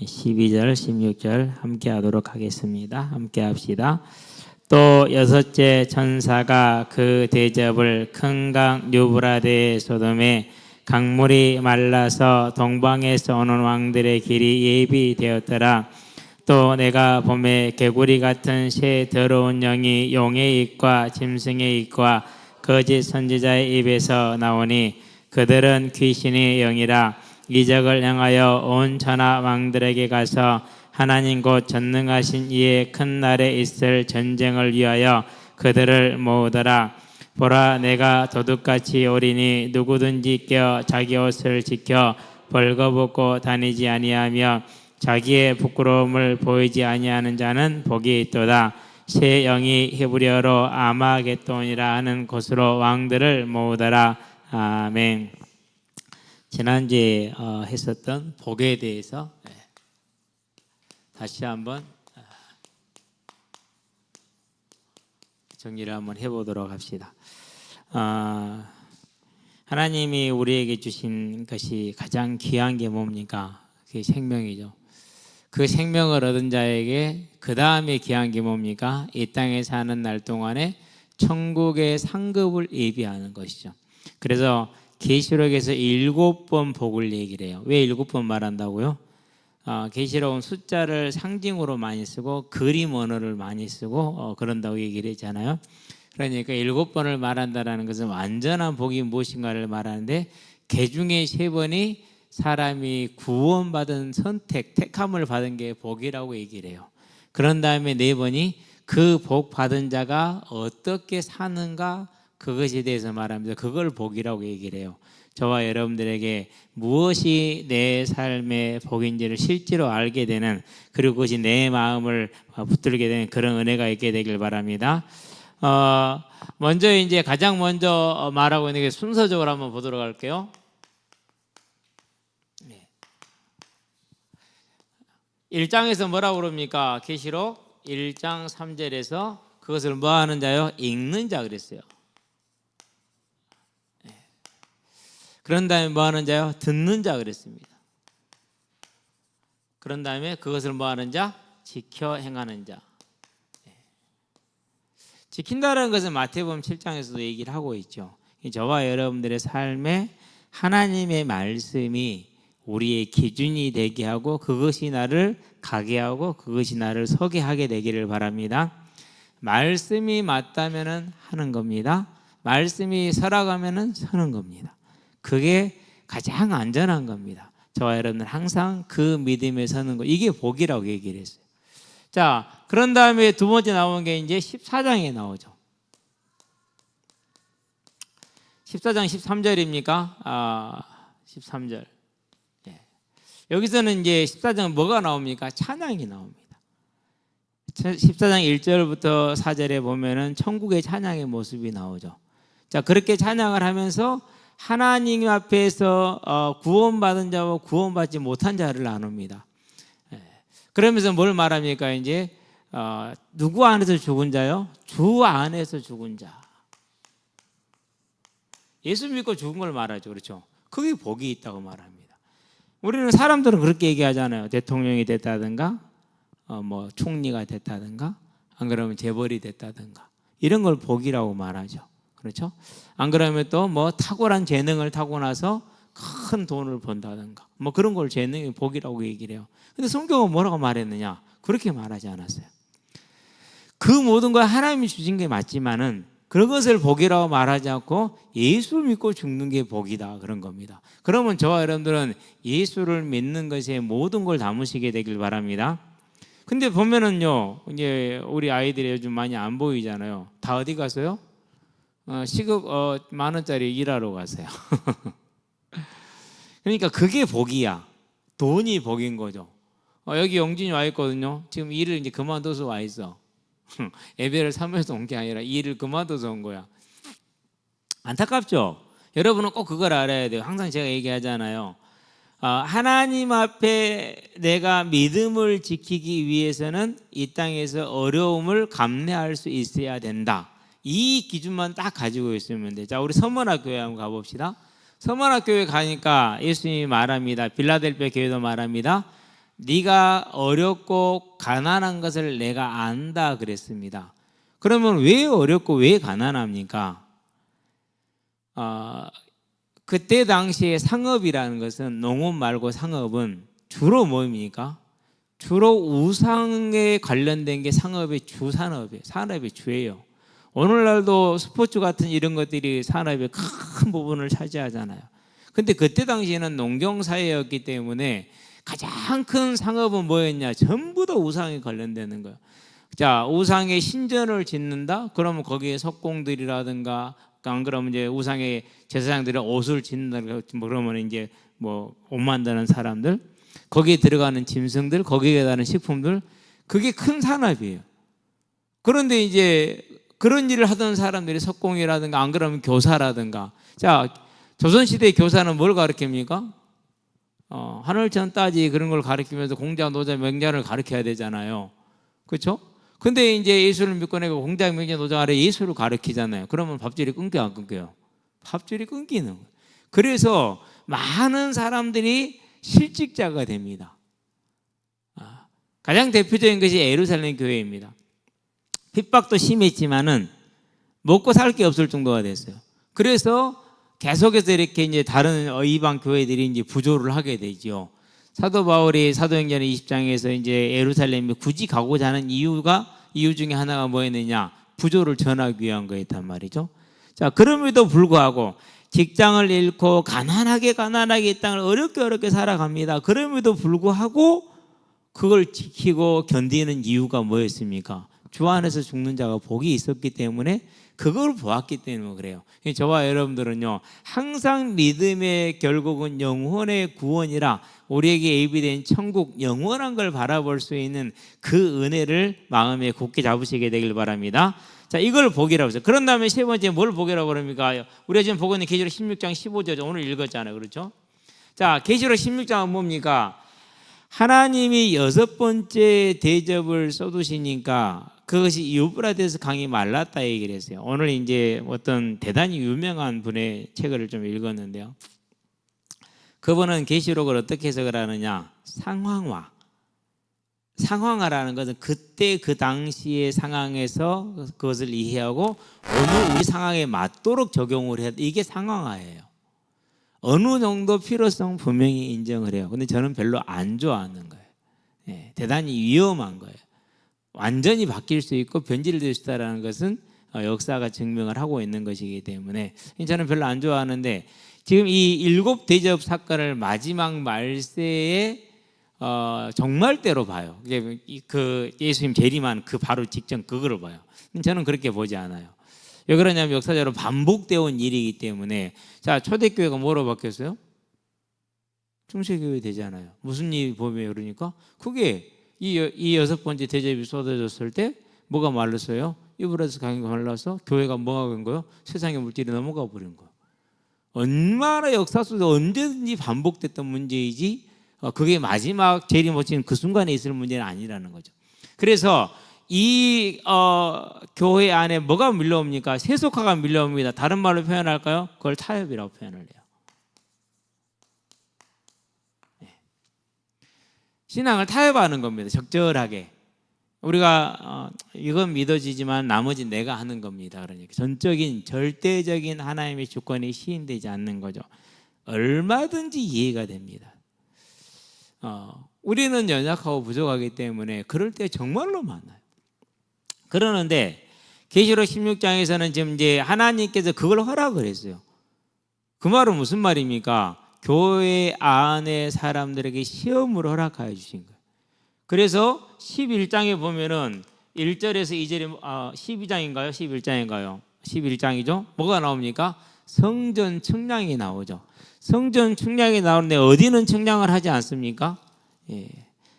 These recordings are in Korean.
12절, 16절 함께 하도록 하겠습니다. 함께 합시다. 또 여섯째 천사가 그 대접을 큰 강 유브라데 소돔에 강물이 말라서 동방에서 오는 왕들의 길이 예비되었더라. 또 내가 봄에 개구리 같은 새 더러운 영이 용의 입과 짐승의 입과 거짓 선지자의 입에서 나오니 그들은 귀신의 영이라. 이적을 향하여 온 천하 왕들에게 가서 하나님 곧 전능하신 이의 큰 날에 있을 전쟁을 위하여 그들을 모으더라. 보라, 내가 도둑같이 오리니 누구든지 껴 자기 옷을 지켜 벌거벗고 다니지 아니하며 자기의 부끄러움을 보이지 아니하는 자는 복이 있도다. 새 영이 히브리어로 아마겟돈이라 하는 곳으로 왕들을 모으더라. 아멘. 지난주에 했었던 복에 대해서 다시 한번 정리를 한번 해보도록 합시다. 하나님이 우리에게 주신 것이 가장 귀한 게 뭡니까? 그게 생명이죠. 그 생명을 얻은 자에게 그 다음에 귀한 게 뭡니까? 이 땅에 사는 날 동안에 천국의 상급을 예비하는 것이죠. 그래서 계시록에서 7번 복을 얘기를 해요. 왜 7번 말한다고요? 계시록은 숫자를 상징으로 많이 쓰고 그림 언어를 많이 쓰고 그런다고 얘기를 했잖아요. 그러니까 7번을 말한다는 것은 완전한 복이 무엇인가를 말하는데 그 중에 3번이 사람이 구원받은 선택, 택함을 받은 게 복이라고 얘기를 해요. 그런 다음에 4번이 그 복 받은 자가 어떻게 사는가 그것에 대해서 말합니다. 그걸 복이라고 얘기를 해요. 저와 여러분들에게 무엇이 내 삶의 복인지를 실제로 알게 되는, 그리고 그것이 내 마음을 붙들게 되는 그런 은혜가 있게 되길 바랍니다. 먼저 이제 가장 먼저 말하고 있는 게 순서적으로 한번 보도록 할게요. 1장에서 뭐라고 그럽니까? 계시록 1장 3절에서 그것을 뭐 하는 자요? 읽는 자 그랬어요. 그런 다음에 뭐 하는 자요? 듣는 자 그랬습니다. 그런 다음에 그것을 뭐 하는 자? 지켜 행하는 자. 지킨다는 것은 마태복음 7장에서도 얘기를 하고 있죠. 저와 여러분들의 삶에 하나님의 말씀이 우리의 기준이 되게 하고 그것이 나를 가게 하고 그것이 나를 서게 하게 되기를 바랍니다. 말씀이 맞다면은 하는 겁니다. 말씀이 서라가면은 서는 겁니다. 그게 가장 안전한 겁니다. 저와 여러분들 항상 그 믿음에 서는 거, 이게 복이라고 얘기를 했어요. 자, 그런 다음에 두 번째 나온 게 이제 14장에 나오죠. 14장 13절입니까? 13절. 여기서는 이제 14장은 뭐가 나옵니까? 찬양이 나옵니다. 14장 1절부터 4절에 보면은 천국의 찬양의 모습이 나오죠. 자, 그렇게 찬양을 하면서 하나님 앞에서 구원받은 자와 구원받지 못한 자를 나눕니다. 그러면서 뭘 말합니까? 이제 누구 안에서 죽은 자요? 주 안에서 죽은 자. 예수 믿고 죽은 걸 말하죠. 그렇죠? 그게 복이 있다고 말합니다. 우리는 사람들은 그렇게 얘기하잖아요. 대통령이 됐다든가 뭐 총리가 됐다든가 안 그러면 재벌이 됐다든가 이런 걸 복이라고 말하죠. 그렇죠? 안 그러면 또 뭐 탁월한 재능을 타고나서 큰 돈을 번다든가 뭐 그런 걸 재능이 복이라고 얘기를 해요. 근데 성경은 뭐라고 말했느냐? 그렇게 말하지 않았어요. 그 모든 걸 하나님이 주신 게 맞지만은 그런 것을 복이라고 말하지 않고 예수를 믿고 죽는 게 복이다 그런 겁니다. 그러면 저와 여러분들은 예수를 믿는 것에 모든 걸 담으시게 되길 바랍니다. 근데 보면은요, 이제 우리 아이들이 요즘 많이 안 보이잖아요. 다 어디 가서요? 시급 10,000원짜리 일하러 가세요. 그러니까 그게 복이야. 돈이 복인 거죠. 여기 영진이 와 있거든요. 지금 일을 이제 그만둬서 와 있어. 예배를 삼면서 온 게 아니라 일을 그만둬서 온 거야. 안타깝죠? 여러분은 꼭 그걸 알아야 돼요. 항상 제가 얘기하잖아요. 하나님 앞에 내가 믿음을 지키기 위해서는 이 땅에서 어려움을 감내할 수 있어야 된다. 이 기준만 딱 가지고 있으면 돼. 자, 우리 서문학교에 한번 가봅시다. 서문학교에 가니까 예수님이 말합니다. 빌라델피아 교회도 말합니다. 네가 어렵고 가난한 것을 내가 안다 그랬습니다. 그러면 왜 어렵고 왜 가난합니까? 그때 당시에 상업이라는 것은 농업 말고 상업은 주로 뭡니까? 주로 우상에 관련된 게 상업의 주산업이에요. 산업의 주예요. 오늘날도 스포츠 같은 이런 것들이 산업의 큰 부분을 차지하잖아요. 근데 그때 당시에는 농경사회였기 때문에 가장 큰 상업은 뭐였냐? 전부 다 우상에 관련되는 거예요. 자, 우상의 신전을 짓는다? 그러면 거기에 석공들이라든가, 안 그러면 이제 우상의 제사장들이 옷을 짓는다. 그러면 이제 뭐 옷 만드는 사람들, 거기에 들어가는 짐승들, 거기에 들어가는 식품들, 그게 큰 산업이에요. 그런데 이제 그런 일을 하던 사람들이 석공이라든가, 안 그러면 교사라든가. 자, 조선시대 교사는 뭘 가르칩니까? 하늘천 따지 그런 걸 가르치면서 공자, 노자, 명자를 가르쳐야 되잖아요. 그렇죠? 근데 이제 예수를 믿고 내가 공자, 명자, 노자 아래 예수를 가르치잖아요. 그러면 밥줄이 끊겨 안 끊겨요? 밥줄이 끊기는 거예요. 그래서 많은 사람들이 실직자가 됩니다. 가장 대표적인 것이 예루살렘 교회입니다. 핍박도 심했지만은 먹고 살 게 없을 정도가 됐어요. 그래서 계속해서 이렇게 이제 다른 이방 교회들이 이제 부조를 하게 되죠. 사도 바울이 사도행전 20장에서 이제 예루살렘에 굳이 가고자 하는 이유 중에 하나가 뭐였느냐? 부조를 전하기 위한 거였단 말이죠. 자, 그럼에도 불구하고 직장을 잃고 가난하게 이 땅을 어렵게 살아갑니다. 그럼에도 불구하고 그걸 지키고 견디는 이유가 뭐였습니까? 주 안에서 죽는 자가 복이 있었기 때문에 그걸 보았기 때문에 그래요. 저와 여러분들은요, 항상 믿음의 결국은 영혼의 구원이라 우리에게 예비된 천국 영원한 걸 바라볼 수 있는 그 은혜를 마음에 굳게 잡으시게 되길 바랍니다. 자, 이걸 복이라고 해서. 그런 다음에 세 번째 뭘 복이라고 그럽니까? 우리가 지금 보고 있는 계시록 16장 15절 오늘 읽었잖아요. 그렇죠? 자, 계시록 16장은 뭡니까? 하나님이 6번째 대접을 쏟으시니까 그것이 유브라데스 강이 말랐다 얘기를 했어요. 오늘 이제 어떤 대단히 유명한 분의 책을 좀 읽었는데요. 그분은 계시록을 어떻게 해석을 하느냐? 상황화라는 것은 그때 그 당시의 상황에서 그것을 이해하고 오늘 우리 상황에 맞도록 적용을 해야 돼. 이게 상황화예요. 어느 정도 필요성 분명히 인정을 해요. 근데 저는 별로 안 좋아하는 거예요. 대단히 위험한 거예요. 완전히 바뀔 수 있고 변질될 수 있다는 것은 역사가 증명을 하고 있는 것이기 때문에 저는 별로 안 좋아하는데, 지금 이 7 대접 사건을 마지막 말세에 정말대로 봐요. 그 예수님 재림한 그 바로 직전 그거를 봐요. 저는 그렇게 보지 않아요. 왜 그러냐면 역사적으로 반복되어 온 일이기 때문에. 자, 초대교회가 뭐로 바뀌었어요? 중세교회 되잖아요. 무슨 일이 보면 그러니까 그게 이 6번째 대접이 쏟아졌을 때 뭐가 말랐어요? 유브라데스 강이 말라서 교회가 뭐가 된 거예요? 세상의 물질이 넘어가 버린 거예요. 얼마나 역사 속에 언제든지 반복됐던 문제이지 그게 마지막 재림 오시는 그 순간에 있을 문제는 아니라는 거죠. 그래서 이 교회 안에 뭐가 밀려옵니까? 세속화가 밀려옵니다. 다른 말로 표현할까요? 그걸 타협이라고 표현을 해요. 신앙을 타협하는 겁니다. 적절하게. 우리가 이건 믿어지지만 나머지 내가 하는 겁니다. 그러니까 전적인 절대적인 하나님의 주권이 시인되지 않는 거죠. 얼마든지 이해가 됩니다. 우리는 연약하고 부족하기 때문에 그럴 때 정말로 많아요. 그러는데 계시록 16장에서는 지금 이제 하나님께서 그걸 허락을 했어요. 그 말은 무슨 말입니까? 교회 안에 사람들에게 시험을 허락하여 주신 거예요. 그래서 11장에 보면은 1절에서 2절에 12장인가요? 11장인가요? 11장이죠. 뭐가 나옵니까? 성전 측량이 나오죠. 성전 측량이 나오는데 어디는 측량을 하지 않습니까?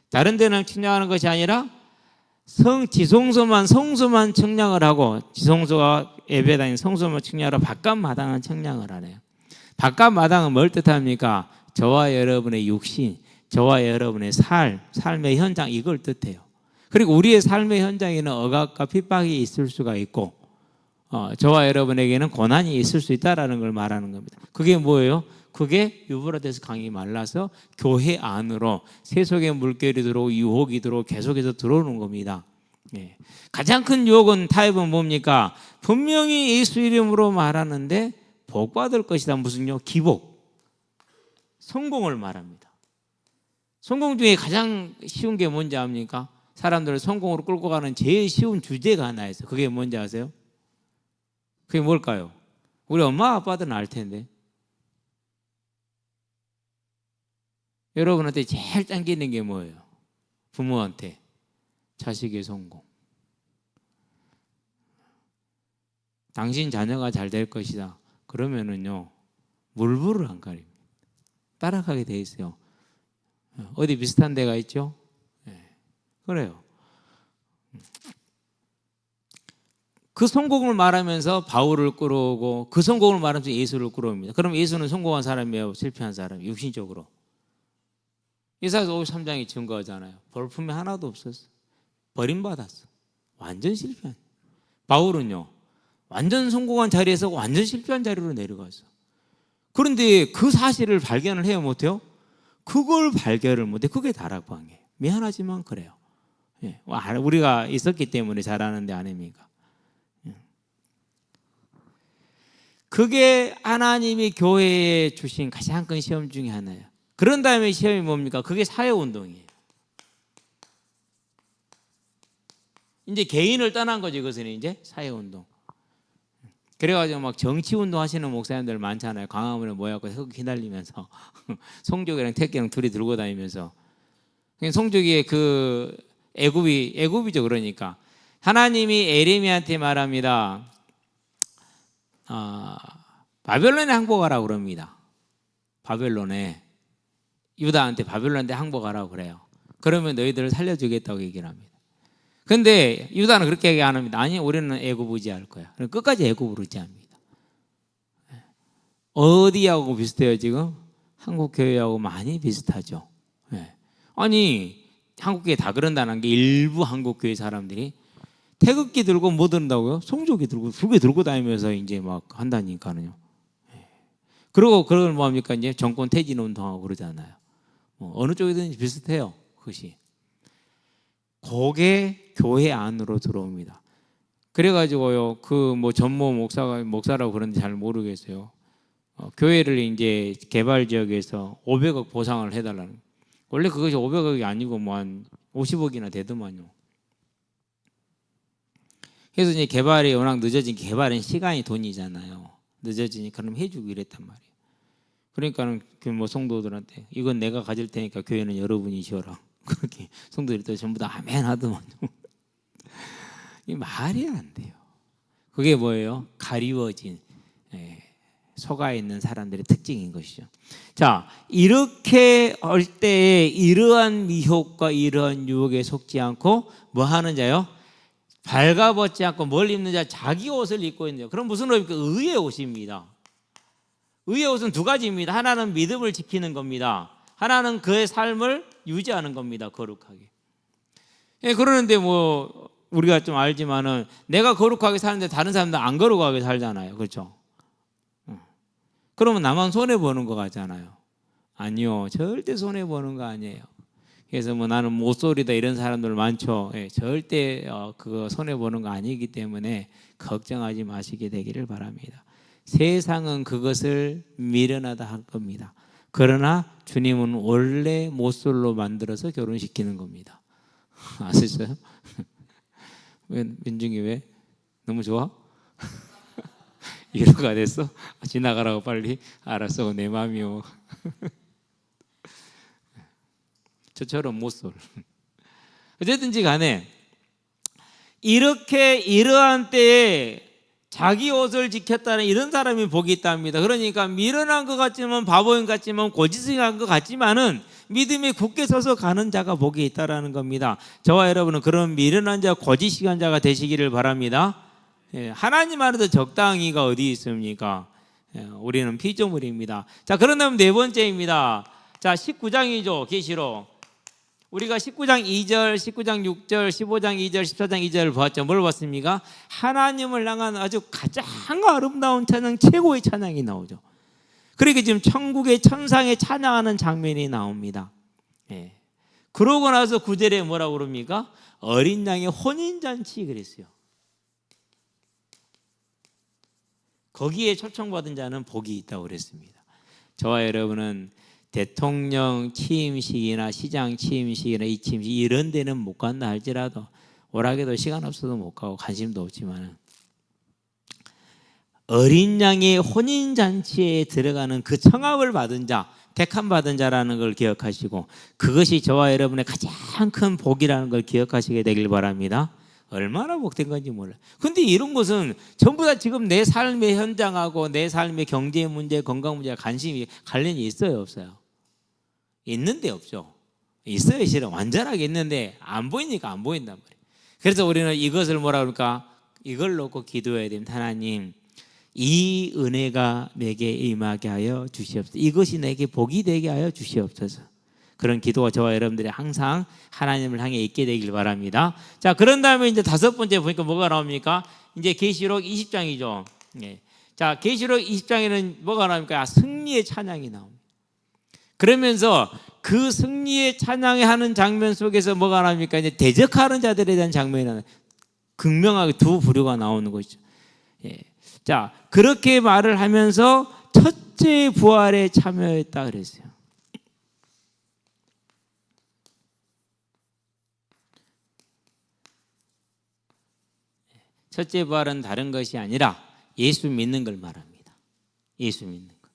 다른 데는 측량하는 것이 아니라 성소만 측량을 하고, 지성소가 예배당인 성소만 측량하러 바깥 마당은 측량을 하네요. 바깥 마당은 뭘 뜻합니까? 저와 여러분의 육신, 저와 여러분의 삶의 현장, 이걸 뜻해요. 그리고 우리의 삶의 현장에는 억압과 핍박이 있을 수가 있고 저와 여러분에게는 고난이 있을 수 있다는 걸 말하는 겁니다. 그게 뭐예요? 그게 유브라데스 강이 말라서 교회 안으로 세속의 물결이 들어오고 유혹이 들어오고 계속해서 들어오는 겁니다. 예. 가장 큰 유혹은 타협은 뭡니까? 분명히 예수 이름으로 말하는데 복 받을 것이다. 무슨요? 기복, 성공을 말합니다. 성공 중에 가장 쉬운 게 뭔지 압니까? 사람들을 성공으로 끌고 가는 제일 쉬운 주제가 하나 있어요. 그게 뭔지 아세요? 그게 뭘까요? 우리 엄마 아빠들은 알 텐데. 여러분한테 제일 당기는 게 뭐예요? 부모한테 자식의 성공. 당신 자녀가 잘 될 것이다. 그러면은요, 물불을 안 가립니다. 따라가게 돼 있어요. 어디 비슷한 데가 있죠? 네. 그래요. 그 성공을 말하면서 바울을 끌어오고 그 성공을 말하면서 예수를 끌어옵니다. 그럼 예수는 성공한 사람이에요? 실패한 사람이에요? 육신적으로. 이사야서 53장이 증거하잖아요. 볼품이 하나도 없었어. 버림받았어. 완전 실패한. 바울은요, 완전 성공한 자리에서 완전 실패한 자리로 내려갔어. 그런데 그 사실을 발견을 해요? 못해요? 그걸 발견을 못해. 그게 다락방이에요. 미안하지만 그래요. 예. 우리가 있었기 때문에 잘하는데 아닙니까? 예. 그게 하나님이 교회에 주신 가장 큰 시험 중에 하나예요. 그런 다음에 시험이 뭡니까? 그게 사회운동이에요. 이제 개인을 떠난 거죠. 이것은 이제 사회운동. 그래가지고 막 정치운동 하시는 목사님들 많잖아요. 광화문에 모여갖고 흙 휘날리면서 송족이랑 택기랑 둘이 들고 다니면서. 송족이의 그 애굽이죠. 그러니까 하나님이 에레미야한테 말합니다. 바벨론에 항복하라고 그럽니다. 바벨론에, 유다한테 바벨론에 항복하라고 그래요. 그러면 너희들을 살려주겠다고 얘기를 합니다. 근데 유다는 그렇게 얘기 안 합니다. 아니, 우리는 애굽 의지할 거야. 끝까지 애굽으로 의지합니다. 어디하고 비슷해요 지금? 한국교회하고 많이 비슷하죠. 아니, 한국교회 다 그런다는 게 일부 한국교회 사람들이 태극기 들고 뭐 든다고요? 송조기 들고 두 개 들고 다니면서 이제 막 한다니까요. 그리고 그걸 뭐 합니까? 이제 정권 퇴진 운동하고 그러잖아요. 어느 쪽이든지 비슷해요. 그것이. 그게 교회 안으로 들어옵니다. 그래가지고요, 그 뭐 전모 목사라고 그런지 잘 모르겠어요. 교회를 이제 개발 지역에서 500억 보상을 해달라는. 원래 그것이 500억이 아니고 뭐 한 50억이나 되더만요. 그래서 이제 개발이 워낙 늦어진, 개발은 시간이 돈이잖아요. 늦어지니 그럼 해주고 이랬단 말이에요. 그러니까는 뭐 성도들한테 이건 내가 가질 테니까 교회는 여러분이 지어라. 그렇게 성도들이 또 전부 다 아멘 하더만요. 이 말이 안 돼요. 그게 뭐예요? 가리워진, 속아 있는 사람들의 특징인 것이죠. 자, 이렇게 할 때에 이러한 미혹과 이러한 유혹에 속지 않고 뭐 하는 자요? 발가벗지 않고 뭘 입는 자? 자기 옷을 입고 있는 자. 그럼 무슨 옷입니까? 의의 옷입니다. 의의 옷은 두 가지입니다. 하나는 믿음을 지키는 겁니다. 하나는 그의 삶을 유지하는 겁니다. 거룩하게. 그러는데 뭐 우리가 좀 알지만은 내가 거룩하게 사는데 다른 사람들 안 거룩하게 살잖아요. 그렇죠? 그러면 나만 손해보는 것 같잖아요. 아니요. 절대 손해보는 거 아니에요. 그래서 뭐 나는 모쏠이다 이런 사람들 많죠. 절대 그거 손해보는 거 아니기 때문에 걱정하지 마시게 되기를 바랍니다. 세상은 그것을 미련하다 할 겁니다. 그러나 주님은 원래 모쏠로 만들어서 결혼시키는 겁니다. 아셨어요? 왜 민중이 왜? 너무 좋아? 이러가 됐어? 지나가라고 빨리. 알았어, 내 맘이요. 저처럼 모쏠. 어쨌든지 간에 이렇게 이러한 때에 자기 옷을 지켰다는 이런 사람이 복이 있답니다. 그러니까 미련한 것 같지만 바보인 것 같지만 고지식한 것 같지만은 믿음이 굳게 서서 가는 자가 복이 있다라는 겁니다. 저와 여러분은 그런 미련한 자, 고지식한 자가 되시기를 바랍니다. 하나님 안에도 적당히가 어디 있습니까? 우리는 피조물입니다. 자, 그런다면 네 번째입니다. 자, 19장이죠. 계시록. 우리가 19장 2절, 19장 6절, 15장 2절, 14장 2절을 보았죠. 뭘 봤습니까? 하나님을 향한 아주 가장 아름다운 찬양, 최고의 찬양이 나오죠. 그러니까 지금 천국의 천상에 찬양하는 장면이 나옵니다. 예. 그러고 나서 9절에 뭐라고 그럽니까? 어린 양의 혼인잔치 그랬어요. 거기에 초청받은 자는 복이 있다고 그랬습니다. 저와 여러분은 대통령 취임식이나 시장 취임식이나 이 취임식 이런 데는 못 간다 할지라도 오락에도 시간 없어도 못 가고 관심도 없지만 어린 양의 혼인잔치에 들어가는 그 청합을 받은 자, 택함 받은 자라는 걸 기억하시고 그것이 저와 여러분의 가장 큰 복이라는 걸 기억하시게 되길 바랍니다. 얼마나 복된 건지 몰라요. 근데 이런 것은 전부 다 지금 내 삶의 현장하고 내 삶의 경제 문제, 건강 문제와 관련이 있어요, 없어요? 있는데 없죠. 있어요, 실은 완전하게 있는데 안 보이니까 안 보인단 말이에요. 그래서 우리는 이것을 뭐라 그럴까? 이걸 놓고 기도해야 됩니다. 하나님, 이 은혜가 내게 임하게 하여 주시옵소서. 이것이 내게 복이 되게 하여 주시옵소서. 그런 기도가 저와 여러분들이 항상 하나님을 향해 있게 되길 바랍니다. 자, 그런 다음에 이제 다섯 번째 보니까 뭐가 나옵니까? 이제 계시록 20장이죠. 예. 자, 계시록 20장에는 뭐가 나옵니까? 승리의 찬양이 나옵니다. 그러면서 그 승리의 찬양을 하는 장면 속에서 뭐가 나옵니까? 이제 대적하는 자들에 대한 장면이 나와요. 극명하게 두 부류가 나오는 것이죠. 예. 자, 그렇게 말을 하면서 첫째 부활에 참여했다 그랬어요. 첫째 부활은 다른 것이 아니라 예수 믿는 걸 말합니다. 예수 믿는 것.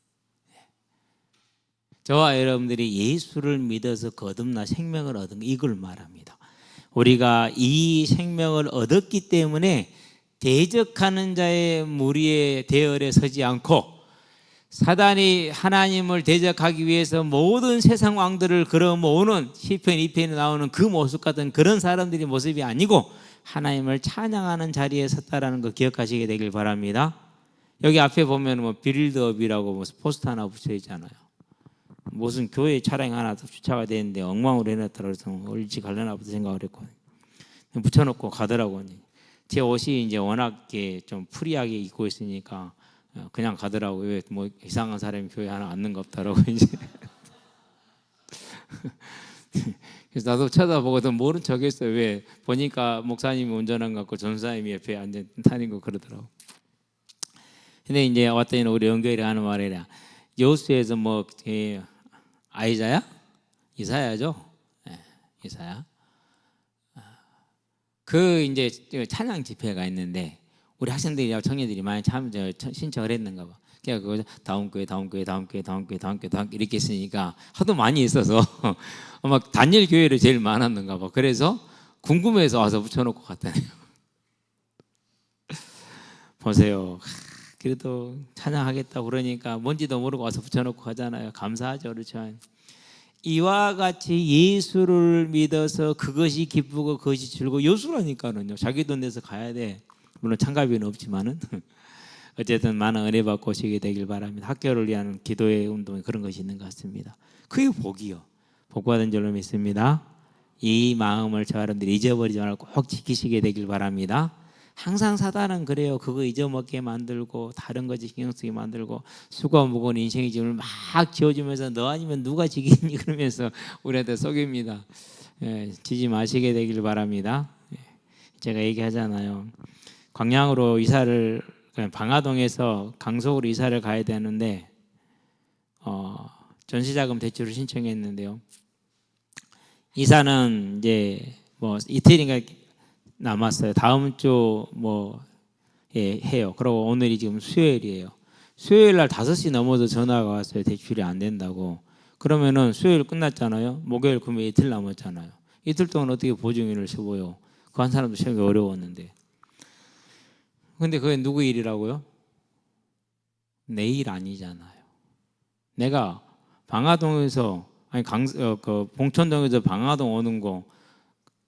저와 여러분들이 예수를 믿어서 거듭나 생명을 얻은 이걸 말합니다. 우리가 이 생명을 얻었기 때문에 대적하는 자의 무리의 대열에 서지 않고 사단이 하나님을 대적하기 위해서 모든 세상 왕들을 걸어모으는 시편 2편에 나오는 그 모습 같은 그런 사람들의 모습이 아니고 하나님을 찬양하는 자리에 섰다라는 거 기억하시게 되길 바랍니다. 여기 앞에 보면 뭐 빌드업이라고 뭐 포스터 하나 붙여 있잖아요. 무슨 교회 차량 하나 주차가 되는데 엉망으로 해놨더라 그래서 얼지 갈려나 보다 생각을 했거든요. 붙여놓고 가더라고요. 제 옷이 이제 워낙 좀 프리하게 입고 있으니까 그냥 가더라고요. 왜 뭐 이상한 사람이 교회 하나 앉는 거 없다라고 이제. 그래서 나도 쳐다보거든 모른 척했어요. 왜 보니까 목사님이 운전한 것 같고 전사님이 옆에 앉아 타는 거 그러더라고. 근데 이제 왔더니 우리 연결이 하는 말이라 여호수아에서 뭐 아이자야? 이사야죠. 네, 이사야. 그 이제 찬양 집회가 있는데 우리 학생들이랑 청년들이 많이 신청을 했는가 봐. 그냥 그거 다음 교회 이렇게 있으니까 하도 많이 있어서 아마 단일 교회를 제일 많았는가 봐. 그래서 궁금해서 와서 붙여놓고 갔다네요. 보세요. 그래도 찬양하겠다고 그러니까 뭔지도 모르고 와서 붙여놓고 가잖아요. 감사하죠, 그렇죠? 이와 같이 예수를 믿어서 그것이 기쁘고 그것이 즐거워 요수라니까는요. 자기 돈 내서 가야 돼. 물론 참가비는 없지만은 어쨌든 많은 은혜 받고 오시게 되길 바랍니다. 학교를 위한 기도의 운동에 그런 것이 있는 것 같습니다. 그게 복이요. 복 받은 줄로 믿습니다. 이 마음을 저 여러분들이 잊어버리지 말고 꼭 지키시게 되길 바랍니다. 항상 사단은 그래요. 그거 잊어먹게 만들고 다른 거지 신경 쓰게 만들고 수고 무거운 인생의 짐을 막 지어주면서 너 아니면 누가 지겠니 그러면서 우리한테 속입니다. 예, 지지 마시게 되길 바랍니다. 예, 제가 얘기하잖아요. 광양으로 이사를 방화동에서 강속으로 이사를 가야 되는데 전시자금 대출을 신청했는데요. 이사는 이제 뭐 이틀인가 남았어요. 다음 주 해요. 그리고 오늘이 지금 수요일이에요. 수요일 날 5시 넘어서 전화가 왔어요. 대출이 안 된다고. 그러면은 수요일 끝났잖아요. 목요일 금요일 이틀 남았잖아요. 이틀 동안 어떻게 보증인을 세워요? 그 한 사람도 세우기 어려웠는데. 근데 그게 누구 일이라고요? 내 일 아니잖아요. 내가 방화동에서 봉천동에서 방화동 오는 거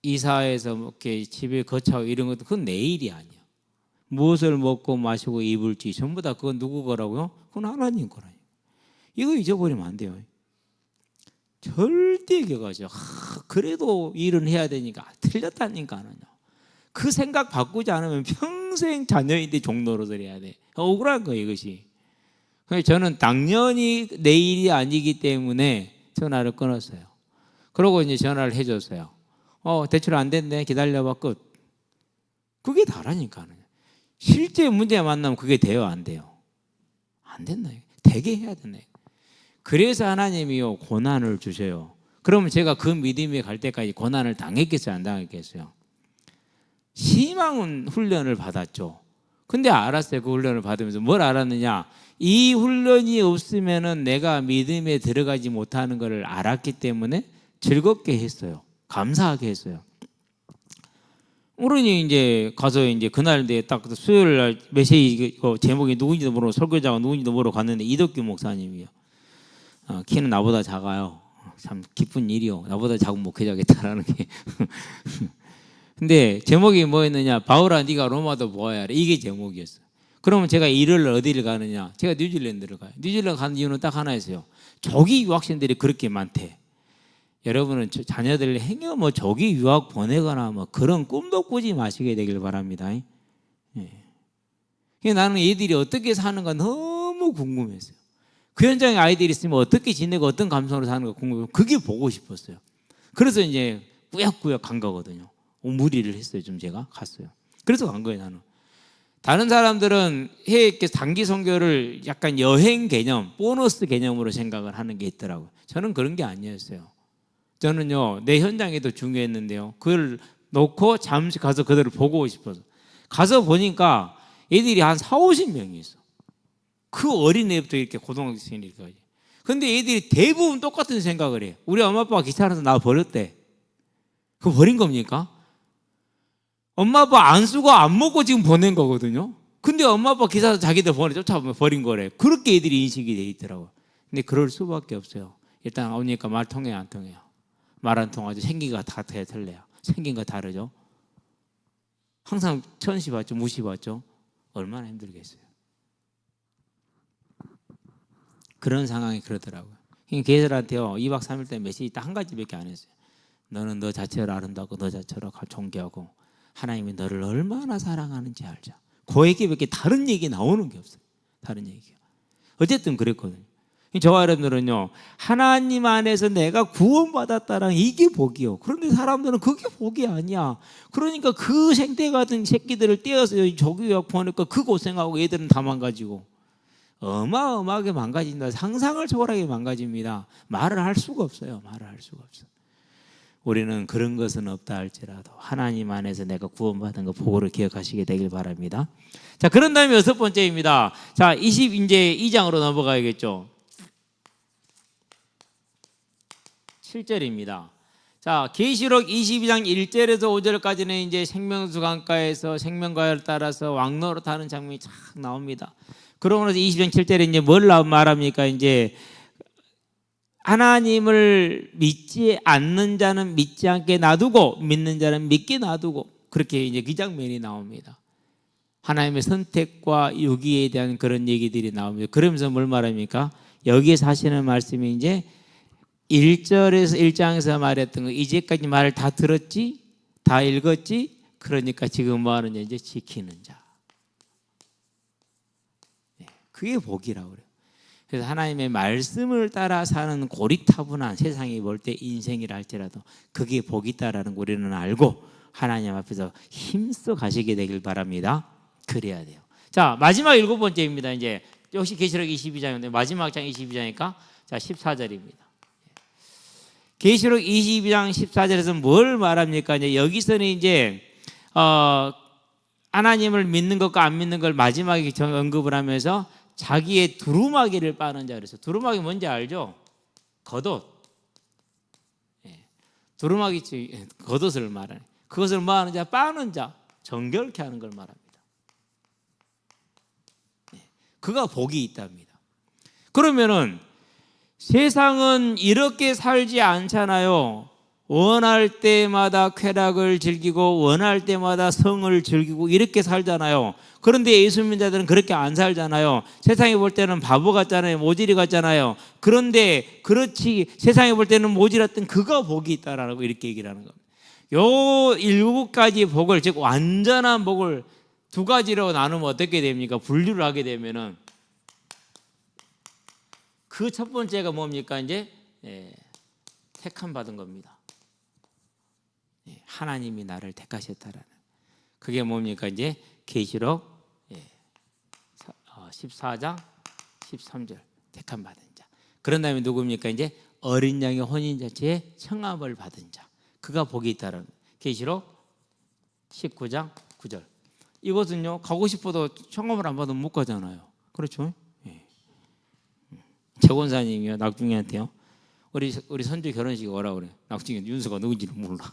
이사해서 이렇게 집에 거처하고 이런 것도 그건 내 일이 아니야. 무엇을 먹고 마시고 입을지 전부 다 그건 누구 거라고요? 그건 하나님 거라요. 이거 잊어버리면 안 돼요. 절대 기억하죠. 그래도 일은 해야 되니까 틀렸다니까는요. 그 생각 바꾸지 않으면 평생 자녀인데 종노릇을 해야 돼. 억울한 거예요, 이것이. 저는 당연히 내일이 아니기 때문에 전화를 끊었어요. 그러고 이제 전화를 해줬어요. 대출 안 됐네. 기다려봐. 끝. 그게 다라니까요. 실제 문제 만나면 그게 돼요? 안 돼요? 안 된다. 되게 해야 되네. 그래서 하나님이요 고난을 주셔요. 그러면 제가 그 믿음에 갈 때까지 고난을 당했겠어요? 안 당했겠어요? 희망은 훈련을 받았죠. 근데 알았어요. 그 훈련을 받으면서 뭘 알았느냐? 이 훈련이 없으면은 내가 믿음에 들어가지 못하는 것을 알았기 때문에 즐겁게 했어요. 감사하게 했어요. 우리는 이제 가서 이제 그날 딱 수요일 날 메시지 제목이 누군지도 모르고 설교자가 누군지도 모르고 갔는데 이덕규 목사님이요. 키는 나보다 작아요. 참 기쁜 일이요. 나보다 작은 목회자겠다라는 게. 근데 제목이 뭐였느냐? 바울아 네가 로마도 보아야 해. 이게 제목이었어요. 그러면 제가 일을 어디를 가느냐? 제가 뉴질랜드를 가요. 뉴질랜드 가는 이유는 딱 하나였어요. 조기 유학생들이 그렇게 많대. 여러분은 자녀들 행여 뭐 조기 유학 보내거나 뭐 그런 꿈도 꾸지 마시게 되길 바랍니다. 예. 나는 얘들이 어떻게 사는가 너무 궁금했어요. 그 현장에 아이들이 있으면 어떻게 지내고 어떤 감성으로 사는가 궁금해요. 그게 보고 싶었어요. 그래서 이제 꾸역꾸역 간 거거든요. 무리를 했어요. 좀 제가 갔어요. 그래서 간 거예요. 나는. 다른 사람들은 해외 단기 선교를 약간 여행 개념, 보너스 개념으로 생각을 하는 게 있더라고요. 저는 그런 게 아니었어요. 저는요 내 현장에도 중요했는데요. 그걸 놓고 잠시 가서 그들을 보고 싶어서 가서 보니까 애들이 한 4, 50명이 있어. 그 어린애부터 이렇게 고등학생이니까. 근데 애들이 대부분 똑같은 생각을 해. 우리 엄마 아빠가 귀찮아서 나 버렸대. 그거 버린 겁니까? 엄마 아빠 안 쓰고 안 먹고 지금 보낸 거거든요. 근데 엄마 아빠 귀찮아서 자기들 쫓아보면 버린 거래. 그렇게 애들이 인식이 돼 있더라고요. 근데 그럴 수밖에 없어요. 일단 오니까 말 통해요 안 통해요? 말 안 통하죠. 생긴 거 다 틀려요. 생긴 거 다르죠. 항상 천시 받죠. 무시 받죠. 얼마나 힘들겠어요. 그런 상황이 그러더라고요. 걔들한테요 2박 3일 때 메시지 딱 한 가지밖에 안 했어요. 너는 너 자체를 아름답고 너 자체를 존경하고 하나님이 너를 얼마나 사랑하는지 알자. 그 얘기밖에 다른 얘기 나오는 게 없어요. 다른 얘기가. 어쨌든 그랬거든요. 저와 여러분들은요 하나님 안에서 내가 구원받았다는 이게 복이요. 그런데 사람들은 그게 복이 아니야. 그러니까 그 생태 같은 새끼들을 떼어서 조교육 보니까 그 고생하고 얘들은 다 망가지고 어마어마하게 망가진다. 상상을 초월하게 망가집니다. 말을 할 수가 없어요. 말을 할 수가 없어요. 우리는 그런 것은 없다 할지라도 하나님 안에서 내가 구원받은 거 복으로 기억하시게 되길 바랍니다. 자, 그런 다음에 6번째입니다. 자, 이제 2장으로 넘어가야겠죠. 7절입니다. 자, 계시록 22장 1절에서 5절까지는 이제 생명수 강가에서 생명과를 따라서 왕노로 타는 장면이 쫙 나옵니다. 그러고 나서 22장 7절에 이제 뭘 말합니까? 이제 하나님을 믿지 않는 자는 믿지 않게 놔두고 믿는 자는 믿게 놔두고 그렇게 이제 그 장면이 나옵니다. 하나님의 선택과 유기에 대한 그런 얘기들이 나옵니다. 그러면서 뭘 말합니까? 여기에 하시는 말씀이 이제 1절에서 1장에서 말했던 거 이제까지 말을 다 들었지? 다 읽었지? 그러니까 지금 뭐 하느냐? 이제 지키는 자. 그게 복이라고 그래요. 그래서 하나님의 말씀을 따라 사는 고리타분한 세상이 볼 때 인생이라 할지라도 그게 복이다라는 거 우리는 알고 하나님 앞에서 힘써 가시게 되길 바랍니다. 그래야 돼요. 자, 마지막 7번째입니다. 이제 역시 계시록 22장인데 마지막 장 22장이니까 자 14절입니다. 계시록 22장 14절에서 뭘 말합니까? 이제 여기서는 이제 하나님을 믿는 것과 안 믿는 걸 마지막에 언급을 하면서 자기의 두루마기를 빠는 자 그래서 두루마기 뭔지 알죠? 겉옷. 두루마기 겉옷을 말하는. 그것을 뭐 하는 자? 빠는 자. 정결케 하는 걸 말합니다. 그가 복이 있답니다. 그러면은 세상은 이렇게 살지 않잖아요. 원할 때마다 쾌락을 즐기고 원할 때마다 성을 즐기고 이렇게 살잖아요. 그런데 예수 믿는 자들은 그렇게 안 살잖아요. 세상에 볼 때는 바보 같잖아요. 모질이 같잖아요. 그런데 그렇지 세상에 볼 때는 모질었던 그가 복이 있다라고 이렇게 얘기를 하는 겁니다. 요 7가지 복을 즉 완전한 복을 2가지로 나누면 어떻게 됩니까? 분류를 하게 되면은 그 첫 번째가 뭡니까? 이제 택함 받은 겁니다. 하나님이 나를 택하셨다라는. 그게 뭡니까? 이제 계시록 14장 13절 택함 받은 자. 그런 다음에 누굽니까? 이제 어린 양의 혼인잔치에 청함을 받은 자. 그가 복이 있다는. 계시록 19장 9절. 이것은요, 가고 싶어도 청함을 안 받으면 못 가잖아요. 그렇죠? 최권사님이요, 낙중이한테요, 우리 선주 결혼식에 오라 그래. 낙중이 윤수가 누군지를 몰라.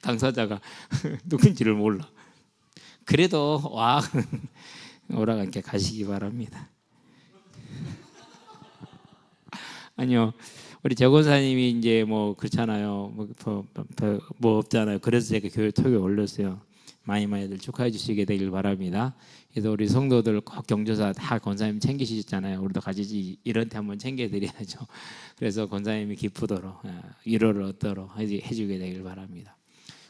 당사자가 누군지를 몰라. 그래도 와 오라가 이렇게 가시기 바랍니다. 아니요, 우리 재권사님이 이제 뭐 그렇잖아요. 뭐 없잖아요. 그래서 제가 교회 톡에 올렸어요. 많이들 축하해 주시게 되길 바랍니다. 그래서 우리 성도들 꼭 경조사 다 권사님 챙기시잖아요. 우리도 같이 이런 때 한번 챙겨드려야죠. 그래서 권사님이 기쁘도록 위로를 얻도록 해주게 되길 바랍니다.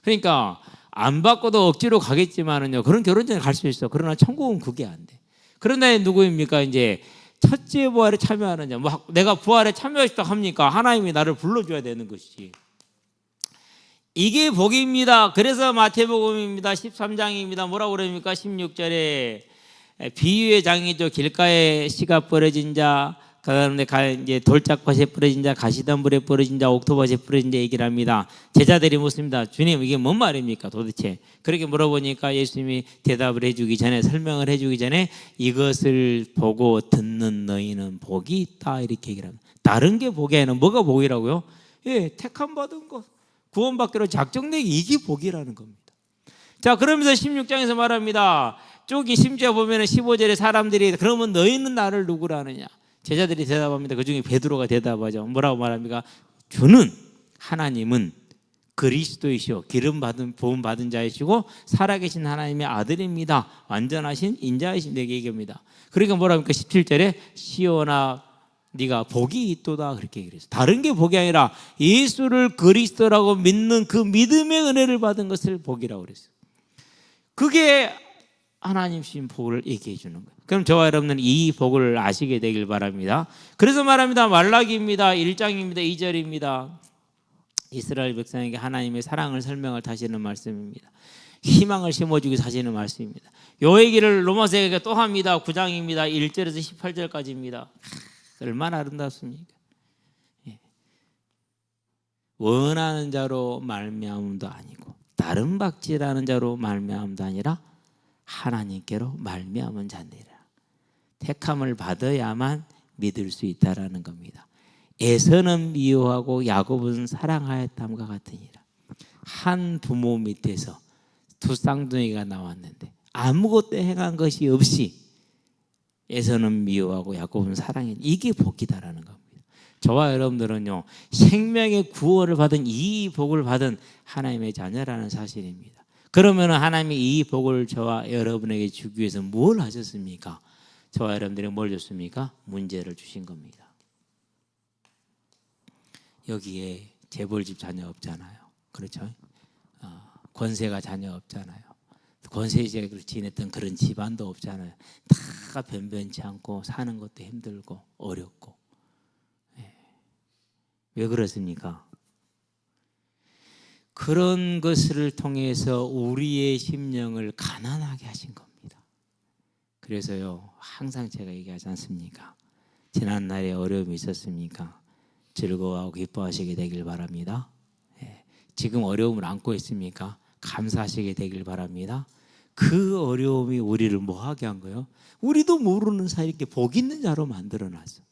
그러니까 안 받고도 억지로 가겠지만은요, 그런 결혼전에 갈 수 있어. 그러나 천국은 그게 안 돼. 그러나 누구입니까? 이제 첫째 부활에 참여하느냐. 뭐 내가 부활에 참여했다 합니까? 하나님이 나를 불러줘야 되는 것이지. 이게 복입니다. 그래서 마태복음입니다. 13장입니다. 뭐라고 그럽니까? 16절에 비유의 장이죠. 길가에 씨가 뿌려진 자, 그다음에 이제 돌짝밭에 뿌려진 자, 가시덤불에 뿌려진 자, 옥토밭에 뿌려진 자 얘기를 합니다. 제자들이 묻습니다. 주님, 이게 뭔 말입니까 도대체? 그렇게 물어보니까 예수님이 대답을 해주기 전에, 설명을 해주기 전에, 이것을 보고 듣는 너희는 복이 있다, 이렇게 얘기를 합니다. 다른 게 복이 아니라 뭐가 복이라고요? 택함 받은 것, 구원받기로 작정되기, 이게 복이라는 겁니다. 자, 그러면서 16장에서 말합니다. 쪽이 심지어 보면 15절에 사람들이 그러면 너희는 나를 누구라 하느냐? 제자들이 대답합니다. 그 중에 베드로가 대답하죠. 뭐라고 말합니까? 주는, 하나님은 그리스도이시오, 기름 받은 부음 받은 자이시고 살아계신 하나님의 아들입니다. 완전하신 인자이신 내게 얘기합니다. 그러니까 뭐랍니까? 17절에 시온아 네가 복이 있도다, 그렇게 얘기했어요. 다른 게 복이 아니라 예수를 그리스도라고 믿는 그 믿음의 은혜를 받은 것을 복이라고 그랬어요. 그게 하나님 주신 복을 얘기해 주는 거예요. 그럼 저와 여러분은 이 복을 아시게 되길 바랍니다. 그래서 말합니다. 말라기입니다. 1장입니다. 2절입니다. 이스라엘 백성에게 하나님의 사랑을 설명을 하시는 말씀입니다. 희망을 심어주기 하시는 말씀입니다. 요 얘기를 로마서에게 또 합니다. 9장입니다. 1절에서 18절까지입니다. 얼마나 아름답습니까? 원하는 자로 말미암음도 아니고 다른 박지라는 자로 말미암음도 아니라 하나님께로 말미암은 자니라. 택함을 받아야만 믿을 수 있다라는 겁니다. 에서는 미워하고 야곱은 사랑하였담과 같으니라. 한 부모 밑에서 두 쌍둥이가 나왔는데 아무것도 행한 것이 없이 에서는 미워하고 야곱은 사랑해. 이게 복이다라는 겁니다. 저와 여러분들은요, 생명의 구원을 받은 이 복을 받은 하나님의 자녀라는 사실입니다. 그러면 하나님이 이 복을 저와 여러분에게 주기 위해서 뭘 하셨습니까? 저와 여러분들에게 뭘 줬습니까? 문제를 주신 겁니다. 여기에 재벌집 자녀 없잖아요. 그렇죠? 권세가 자녀 없잖아요. 권세제를 지냈던 그런 집안도 없잖아요. 다 변변치 않고 사는 것도 힘들고 어렵고. 왜 그렇습니까? 그런 것을 통해서 우리의 심령을 가난하게 하신 겁니다. 그래서요, 항상 제가 얘기하지 않습니까? 지난날에 어려움이 있었습니까? 즐거워하고 기뻐하시게 되길 바랍니다. 지금 어려움을 안고 있습니까? 감사하시게 되길 바랍니다. 그 어려움이 우리를 뭐하게 한 거예요? 우리도 모르는 사이 이렇게 복 있는 자로 만들어놨어.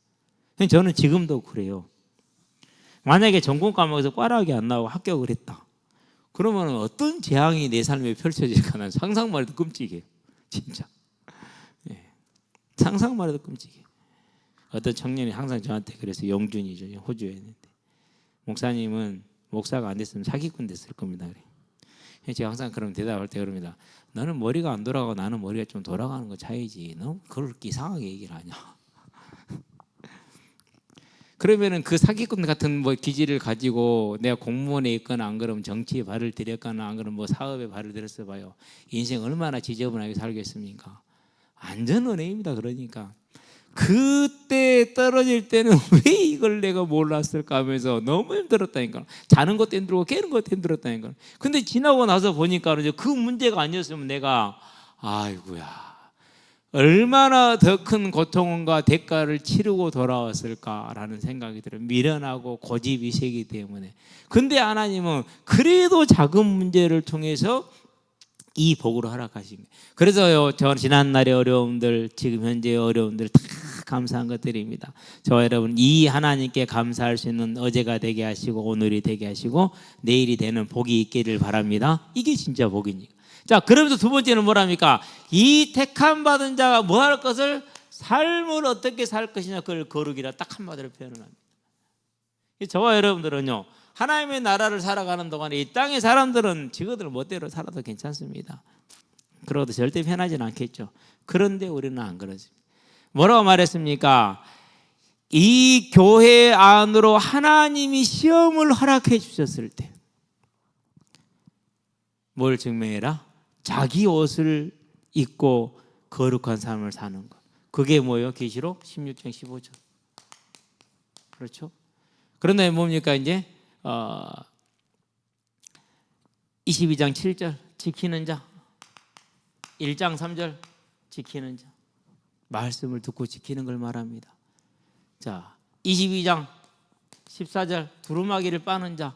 저는 지금도 그래요. 만약에 전공 과목에서 꽈락이 안 나오고 합격을 했다. 그러면 어떤 재앙이 내 삶에 펼쳐질까 난 상상만 해도 끔찍해요. 진짜. 상상만 해도 끔찍해요. 어떤 청년이 항상 저한테 그래서 영준이죠. 호주에 있는데. 목사님은 목사가 안 됐으면 사기꾼 됐을 겁니다. 그래. 제가 항상 그런 대답할 때 그럽니다. 너는 머리가 안 돌아가고 나는 머리가 좀 돌아가는 거 차이지. 너 그렇게 이상하게 얘기를 하냐. 그러면은 그 사기꾼 같은 뭐 기질을 가지고 내가 공무원에 있거나 안 그러면 정치에 발을 들였거나 안 그러면 뭐 사업에 발을 들였어 봐요. 인생 얼마나 지저분하게 살겠습니까? 완전 은혜입니다. 그러니까 그때 떨어질 때는 왜 이걸 내가 몰랐을까 하면서 너무 힘들었다니까. 자는 것도 힘들고 깨는 것도 힘들었다니까. 근데 지나고 나서 보니까 이제 그 문제가 아니었으면 내가 아이고야 얼마나 더 큰 고통과 대가를 치르고 돌아왔을까라는 생각이 들어요. 미련하고 고집이 세기 때문에. 근데 하나님은 그래도 작은 문제를 통해서 이 복으로 허락하신 거예요. 그래서요, 저 지난날의 어려움들, 지금 현재의 어려움들 다 감사한 것들입니다. 저와 여러분, 이 하나님께 감사할 수 있는 어제가 되게 하시고 오늘이 되게 하시고 내일이 되는 복이 있기를 바랍니다. 이게 진짜 복이니까. 자, 그러면서 두 번째는 뭐랍니까? 이 택함 받은 자가 뭐 할 것을, 삶을 어떻게 살 것이냐, 그걸 거룩이라 딱 한마디로 표현을 합니다. 저와 여러분들은요, 하나님의 나라를 살아가는 동안에 이 땅의 사람들은 지그들 멋대로 살아도 괜찮습니다. 그러고도 절대 편하지는 않겠죠. 그런데 우리는 안 그러지. 뭐라고 말했습니까? 이 교회 안으로 하나님이 시험을 허락해 주셨을 때 뭘 증명해라? 자기 옷을 입고 거룩한 삶을 사는 것. 그게 뭐예요? 계시록 16장 15절. 그렇죠? 그런데 뭡니까 이제 22장 7절 지키는 자, 1장 3절 지키는 자, 말씀을 듣고 지키는 걸 말합니다. 자, 22장 14절 두루마기를 빠는 자,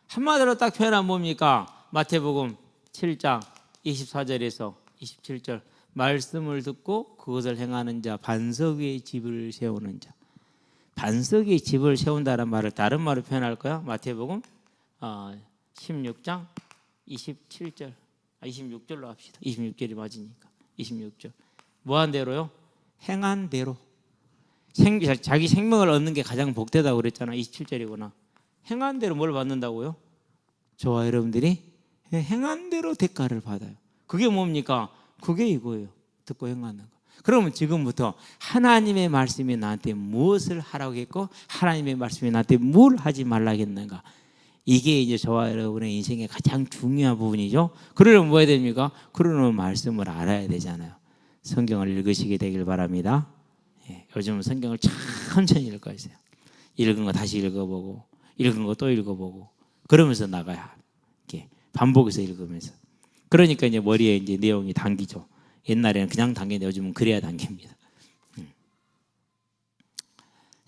한마디로 딱 표현하면 뭡니까? 마태복음 7장 24절에서 27절, 말씀을 듣고 그것을 행하는 자, 반석 위에 집을 세우는 자. 반석 위에 집을 세운다는 말을 다른 말로 표현할 거야. 마태복음 16장 27절, 26절로 합시다. 26절이 맞으니까 26절. 뭐한 대로요? 행한 대로. 자기 생명을 얻는 게 가장 복되다고 그랬잖아. 27절이구나. 행한 대로 뭘 받는다고요? 저와 여러분들이 행한 대로 대가를 받아요. 그게 뭡니까? 그게 이거예요. 듣고 행하는 거. 그러면 지금부터 하나님의 말씀이 나한테 무엇을 하라고 했고 하나님의 말씀이 나한테 뭘 하지 말라고 했는가, 이게 이제 저와 여러분의 인생의 가장 중요한 부분이죠. 그러려면 뭐 해야 됩니까? 그러려면 말씀을 알아야 되잖아요. 성경을 읽으시게 되길 바랍니다. 요즘은 성경을 천천히 읽고 있어요. 읽은 거 다시 읽어보고 읽은 거 또 읽어보고 그러면서 나가야 이렇게 반복해서 읽으면서. 그러니까 이제 머리에 이제 내용이 당기죠. 옛날에는 그냥 당겼는데 요즘은 그래야 당깁니다.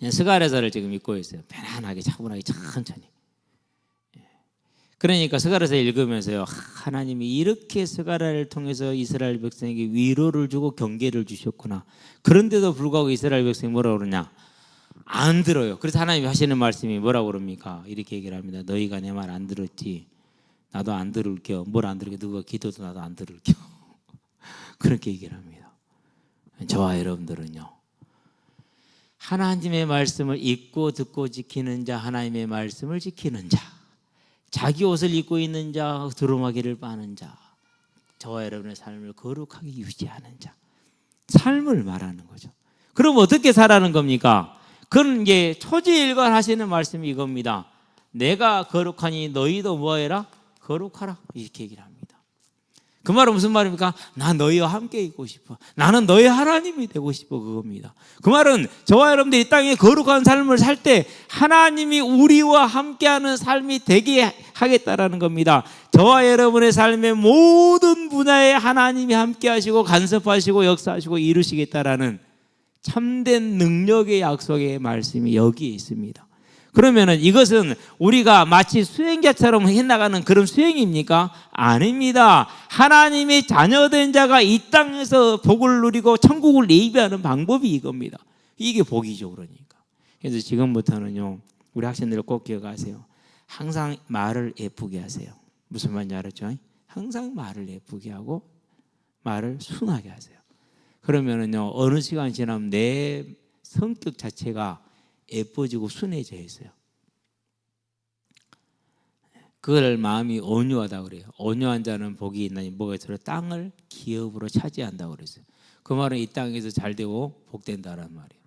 스가랴서를 지금 읽고 있어요. 편안하게 차분하게 천천히. 그러니까 스가랴서 읽으면서요, 하나님이 이렇게 스가랴를 통해서 이스라엘 백성에게 위로를 주고 경계를 주셨구나. 그런데도 불구하고 이스라엘 백성이 뭐라고 그러냐? 안 들어요. 그래서 하나님이 하시는 말씀이 뭐라고 그럽니까? 이렇게 얘기를 합니다. 너희가 내 말 안 들었지, 나도 안 들을게요. 뭘 안 들을게요? 누가 기도도 나도 안 들을게요. 그렇게 얘기를 합니다. 저와 여러분들은요, 하나님의 말씀을 읽고 듣고 지키는 자, 하나님의 말씀을 지키는 자, 자기 옷을 입고 있는 자, 두루마기를 빠는 자, 저와 여러분의 삶을 거룩하게 유지하는 자, 삶을 말하는 거죠. 그럼 어떻게 살아는 겁니까? 그런 게 초지일관하시는 말씀이 이겁니다. 내가 거룩하니 너희도 뭐해라? 거룩하라. 이렇게 얘기를 합니다. 그 말은 무슨 말입니까? 나 너희와 함께 있고 싶어. 나는 너희 하나님이 되고 싶어. 그겁니다. 그 말은 저와 여러분들이 이 땅에 거룩한 삶을 살 때 하나님이 우리와 함께하는 삶이 되게 하겠다라는 겁니다. 저와 여러분의 삶의 모든 분야에 하나님이 함께하시고 간섭하시고 역사하시고 이루시겠다라는 참된 능력의 약속의 말씀이 여기에 있습니다. 그러면은 이것은 우리가 마치 수행자처럼 해나가는 그런 수행입니까? 아닙니다. 하나님의 자녀된 자가 이 땅에서 복을 누리고 천국을 예비하는 방법이 이겁니다. 이게 복이죠. 그러니까. 그래서 지금부터는요, 우리 학생들 꼭 기억하세요. 항상 말을 예쁘게 하세요. 무슨 말인지 알았죠? 항상 말을 예쁘게 하고 말을 순하게 하세요. 그러면은요, 어느 시간 지나면 내 성격 자체가 예뻐지고 순해져 있어요. 그걸 마음이 온유하다고 그래요. 온유한 자는 복이 있나니 뭐가 있어요? 땅을 기업으로 차지한다고 그랬어요. 그 말은 이 땅에서 잘 되고 복된다라는 말이에요.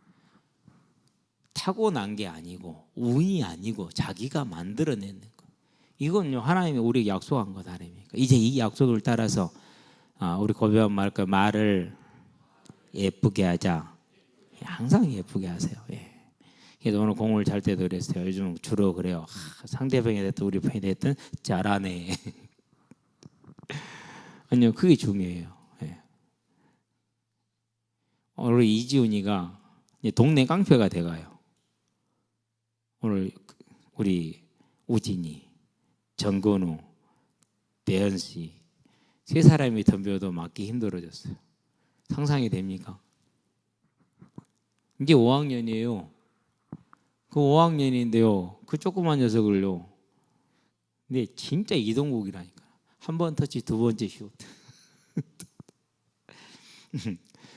타고난 게 아니고 운이 아니고 자기가 만들어내는 거. 이건요, 하나님이 우리에게 약속한 것 아닙니까? 이제 이 약속을 따라서 우리 고백한 말까, 말을 예쁘게 하자. 항상 예쁘게 하세요. 예. 그래서 오늘 공을 잘 때도 그랬어요. 요즘 주로 그래요. 상대방이 됐든 우리 편이 됐든 잘하네. 아니요, 그게 중요해요. 예. 오늘 이지훈이가 동네 깡패가 돼가요. 오늘 우리 우진이, 정건우, 대현 씨 세 사람이 덤벼도 맞기 힘들어졌어요. 상상이 됩니까? 이제 5학년이에요. 그 5학년인데요. 그 조그만 녀석을요. 근데 진짜 이동국이라니까. 한 번 터치, 두 번째 슛.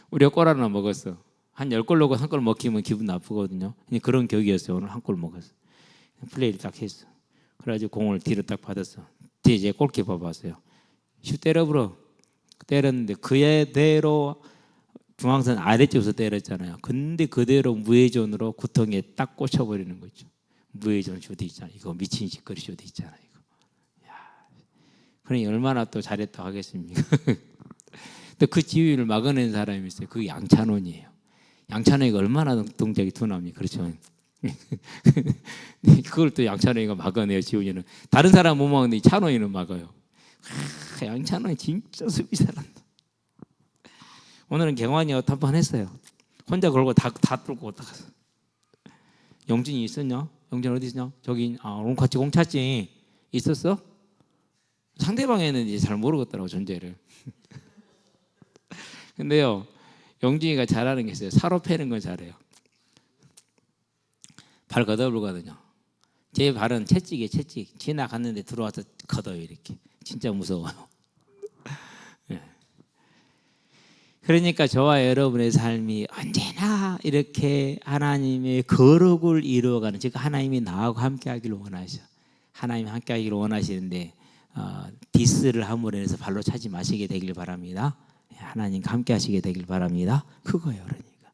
우리가 골 하나 먹었어. 한 10골 넣고 한 골 먹히면 기분 나쁘거든요. 그런 격이었어요. 오늘 한 골 먹었어. 플레이를 딱 했어. 그래가지고 공을 뒤로 딱 받았어. 뒤에 이제 골키퍼 봤어요. 슛 때려버려. 때렸는데 그대로 중앙선 아래쪽에서 때렸잖아요. 근데 그대로 무회전으로 구덩이에 딱 꽂혀버리는 거죠. 무회전 슛이 있잖아요. 이거 미친 짓거리 슛이 있잖아요. 이거. 야, 그러니 얼마나 또 잘했다고 하겠습니까? 또 그 지휘를 막아낸 사람이 있어요. 그게 양찬원이에요. 양찬원이가 얼마나 동작이 둔합니까? 그렇죠. 그걸 또 양찬원이가 막아내요. 지훈이는 다른 사람 못 막는데 찬원이는 막아요. 양찬원이 진짜 수비 잘한다. 오늘은 경환이 한번 했어요. 혼자 걸고 다 뚫고 딱 갔어. 영준이 있었냐? 영준 어디 있냐? 저기 오늘 같이 공 찼지. 있었어? 상대방에는 이제 잘 모르겠더라고 존재를. 근데요, 영준이가 잘하는 게 있어요. 사로 패는 건 잘해요. 발 걷어불거든요. 제 발은 채찍이에요. 채찍. 지나갔는데 들어와서 걷어요. 이렇게. 진짜 무서워요. 네. 그러니까 저와 여러분의 삶이 언제나 이렇게 하나님의 거룩을 이루어가는, 즉 하나님이 나하고 함께하기를 원하셔. 하나님이 함께하기를 원하시는데 디스를 함으로 인해서 발로 차지 마시게 되길 바랍니다. 하나님과 함께하시게 되길 바랍니다. 그거예요. 그러니까.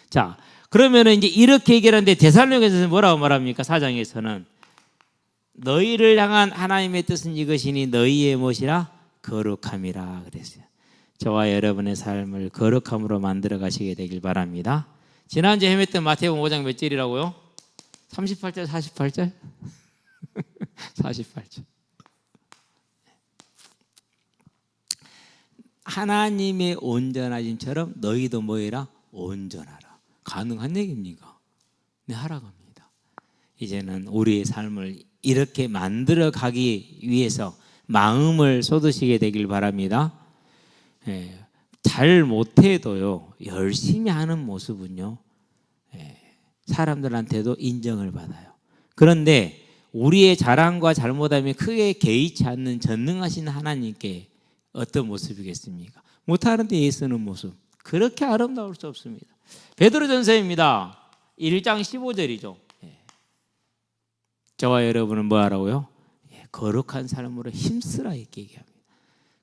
자, 그러면은 이제 이렇게 얘기하는데 데살로니가서는 뭐라고 말합니까? 4장에서는 너희를 향한 하나님의 뜻은 이것이니 너희의 무엇이라? 거룩함이라 그랬어요. 저와 여러분의 삶을 거룩함으로 만들어 가시게 되길 바랍니다. 지난주에 헤맸던 마태복음 5장 몇 절이라고요? 38절, 48절? 48절. 하나님의 온전하심처럼 너희도 뭐해라? 온전하라. 가능한 얘기입니까? 네, 하라고 합니다. 이제는 우리의 삶을 이렇게 만들어 가기 위해서 마음을 쏟으시게 되길 바랍니다. 예, 잘 못해도요, 열심히 하는 모습은요, 사람들한테도 인정을 받아요. 그런데 우리의 자랑과 잘못함이 크게 개의치 않는 전능하신 하나님께 어떤 모습이겠습니까? 못하는데 애쓰는 모습, 그렇게 아름다울 수 없습니다. 베드로전서입니다. 1장 15절이죠. 저와 여러분은 뭐 하라고요? 거룩한 삶으로 힘쓰라 이렇게 얘기합니다.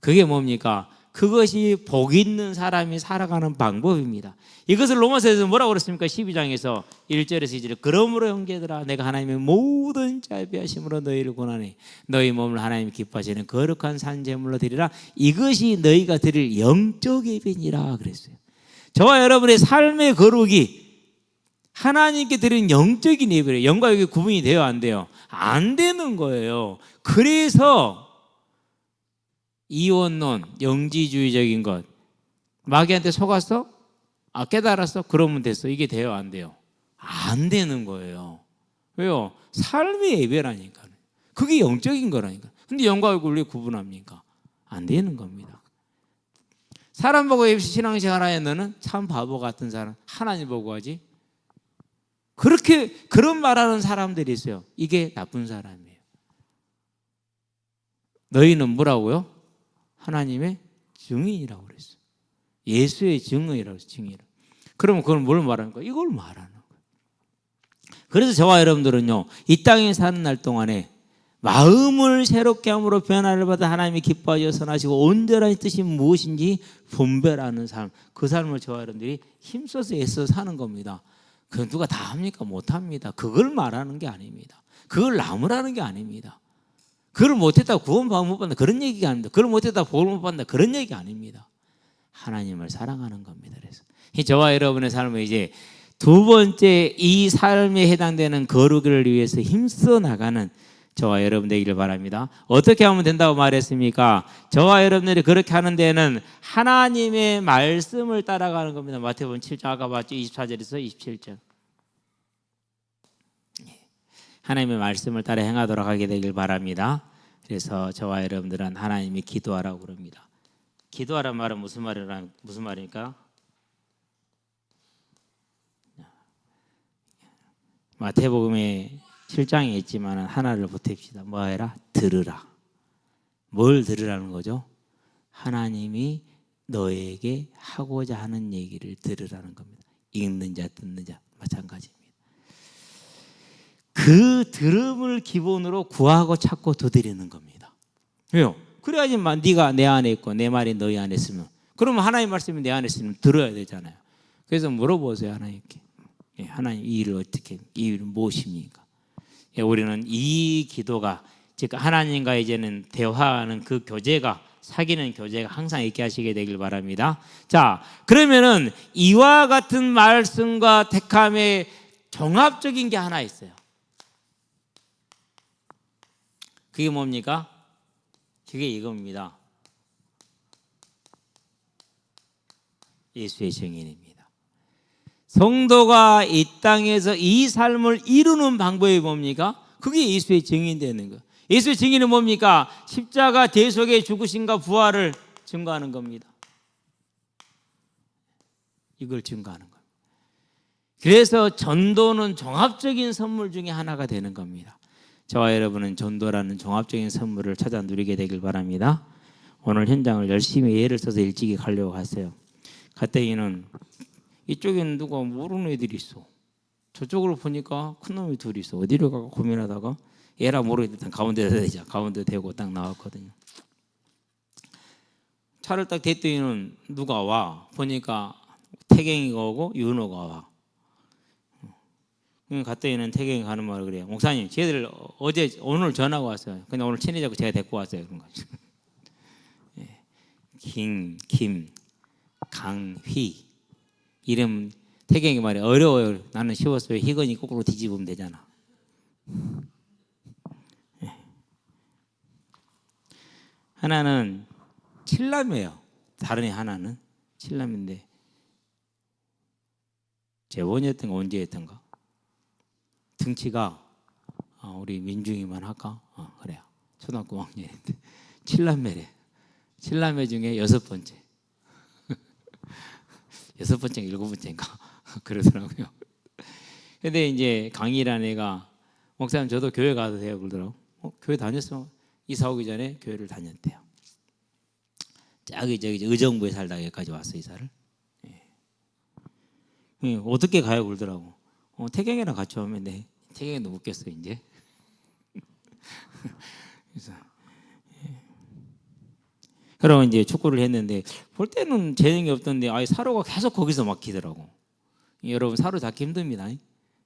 그게 뭡니까? 그것이 복 있는 사람이 살아가는 방법입니다. 이것을 로마서에서 뭐라고 그랬습니까? 12장에서 1절에서 2절에 그러므로 형제들아 내가 하나님의 모든 자비하심으로 너희를 권하니 너희 몸을 하나님이 기뻐하시는 거룩한 산제물로 드리라. 이것이 너희가 드릴 영적 예배니라 그랬어요. 저와 여러분의 삶의 거룩이 하나님께 드리는 영적인 예배예요. 영과 육이 구분이 돼요, 안 돼요? 안 되는 거예요. 그래서 이원론, 영지주의적인 것, 마귀한테 속았어? 깨달았어? 그러면 됐어. 이게 돼요, 안 돼요? 안 되는 거예요. 왜요? 삶의 예배라니까. 그게 영적인 거라니까. 근데 영과 육을 왜 구분합니까? 안 되는 겁니다. 사람 보고 신앙생활 하는 너는 참 바보 같은 사람. 하나님 보고 하지? 그런 말하는 사람들이 있어요. 이게 나쁜 사람이에요. 너희는 뭐라고요? 하나님의 증인이라고 그랬어요. 예수의 증인이라고 했어요. 증인. 그러면 그걸 뭘 말하는 거예요? 이걸 말하는 거예요. 그래서 저와 여러분들은요, 이 땅에 사는 날 동안에 마음을 새롭게 함으로 변화를 받아 하나님이 기뻐하여 선하시고 온전한 뜻이 무엇인지 분별하는 삶, 그 삶을 저와 여러분들이 힘써서 애써 사는 겁니다. 그건 누가 다 합니까? 못합니다. 그걸 말하는 게 아닙니다. 그걸 나무라는 게 아닙니다. 그걸 못했다고 구원 못 받는다 그런 얘기가 아닙니다. 그걸 못했다고 복을 못 받는다 그런 얘기가 아닙니다. 하나님을 사랑하는 겁니다. 그래서 저와 여러분의 삶은 이제 두 번째 이 삶에 해당되는 거룩을 위해서 힘써 나가는 저와 여러분 되기를 바랍니다. 어떻게 하면 된다고 말했습니까? 저와 여러분들이 그렇게 하는 데는 하나님의 말씀을 따라가는 겁니다. 마태복음 7장 아까 봤죠? 24절에서 27절. 하나님의 말씀을 따라 행하도록 하게 되길 바랍니다. 그래서 저와 여러분들은 하나님이 기도하라고 그럽니다. 기도하란 말은 무슨 말입니까? 마태복음에 7장에 있지만 하나를 보탭시다. 뭐 해라? 들으라. 뭘 들으라는 거죠? 하나님이 너에게 하고자 하는 얘기를 들으라는 겁니다. 읽는 자 듣는 자 마찬가지입니다. 그 들음을 기본으로 구하고 찾고 두드리는 겁니다. 왜요? 그래야지만 네가 내 안에 있고 내 말이 너희 안에 있으면, 그러면 하나님 말씀이 내 안에 있으면 들어야 되잖아요. 그래서 물어보세요, 하나님께. 하나님, 이 일을 어떻게, 이 일은 무엇입니까? 우리는 이 기도가, 즉 하나님과 이제는 대화하는 그 교제가, 사귀는 교제가 항상 있게 하시게 되길 바랍니다. 자, 그러면은 이와 같은 말씀과 택함의 종합적인 게 하나 있어요. 그게 뭡니까? 그게 이겁니다. 예수의 증인입니다. 성도가 이 땅에서 이 삶을 이루는 방법이 뭡니까? 그게 예수의 증인 되는 거예요. 예수의 증인은 뭡니까? 십자가 대속의 죽으심과 부활을 증거하는 겁니다. 이걸 증거하는 겁니다. 그래서 전도는 종합적인 선물 중에 하나가 되는 겁니다. 저와 여러분은 전도라는 종합적인 선물을 찾아 누리게 되길 바랍니다. 오늘 현장을 열심히 애를 써서 일찍이 가려고 했어요. 갔더니는 이쪽에는 누가 모르는 애들이 있어. 저쪽으로 보니까 큰 놈이 둘이 있어. 어디로 가고 고민하다가 애라 모르겠다. 가운데다 대자. 가운데 대고 딱 나왔거든요. 차를 딱 댔더니는 누가 와. 보니까 태경이가 오고 윤호가 와. 갔더니는 태경이 가는 말을 그래요. 목사님, 쟤들 오늘 전화가 왔어요. 근데 오늘 친해자고 제가 데리고 왔어요. 그런 거죠. 김, 강휘. 이름 태경이 말이 어려워요. 나는 쉬웠어요. 희건이 거꾸로 뒤집으면 되잖아. 하나는 칠남이에요. 다른 애 하나는 칠남인데 재원이었던가 언제였던가 등치가 우리 민중이만 할까? 그래요. 초등학교 5학년인데 칠남매래. 칠남매 중에 6번째. 6번째인가 7번째인가 그러더라고요. 근데 이제 강희라는 애가 목사님 저도 교회 가도 돼요 그러더라고. 교회 다녔어. 이사 오기 전에 교회를 다녔대요. 저기 의정부에 살다가 여기까지 왔어 이사를. 어떻게 가요 그러더라고. 태경이랑 같이 오면 돼. 태경이도 웃겼어 이제. 그래서 그러면 이제 축구를 했는데 볼 때는 재능이 없던데 아예 사로가 계속 거기서 막히더라고. 여러분 사로 잡기 힘듭니다.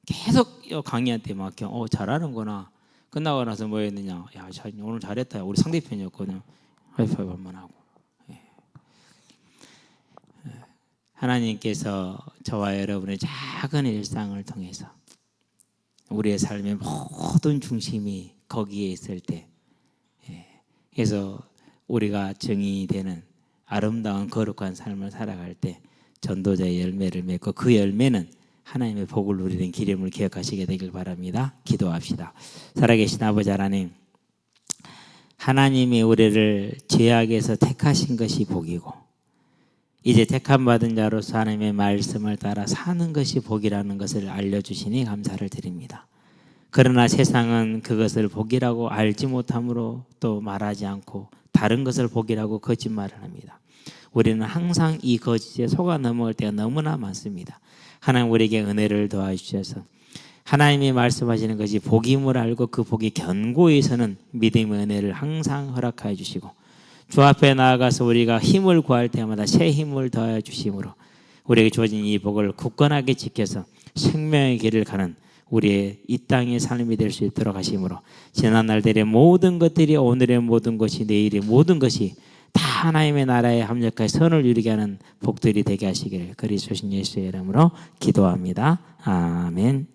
계속 강희한테 막혀. 잘하는구나. 끝나고 나서 뭐 했느냐. 야, 오늘 잘했다. 우리 상대편이었거든요. 하이파이브 한번 하고. 하나님께서 저와 여러분의 작은 일상을 통해서 우리의 삶의 모든 중심이 거기에 있을 때, 그래서 우리가 증인이 되는 아름다운 거룩한 삶을 살아갈 때 전도자의 열매를 맺고 그 열매는 하나님의 복을 누리는 기름을 기억하시게 되길 바랍니다. 기도합시다. 살아계신 아버지 하나님, 하나님이 우리를 죄악에서 택하신 것이 복이고 이제 택함받은 자로서 하나님의 말씀을 따라 사는 것이 복이라는 것을 알려주시니 감사를 드립니다. 그러나 세상은 그것을 복이라고 알지 못함으로 또 말하지 않고 다른 것을 복이라고 거짓말을 합니다. 우리는 항상 이 거짓에 속아 넘어갈 때가 너무나 많습니다. 하나님 우리에게 은혜를 더하주셔서 하나님이 말씀하시는 것이 복임을 알고 그 복이 견고히 서는 믿음의 은혜를 항상 허락하여 주시고 주 앞에 나아가서 우리가 힘을 구할 때마다 새 힘을 더하여 주심으로 우리에게 주어진 이 복을 굳건하게 지켜서 생명의 길을 가는 우리의 이 땅의 삶이 될 수 있도록 하심으로 지난 날들의 모든 것들이 오늘의 모든 것이 내일의 모든 것이 다 하나님의 나라에 합력하여 선을 이루게 하는 복들이 되게 하시기를 그리스도 예수의 이름으로 기도합니다. 아멘.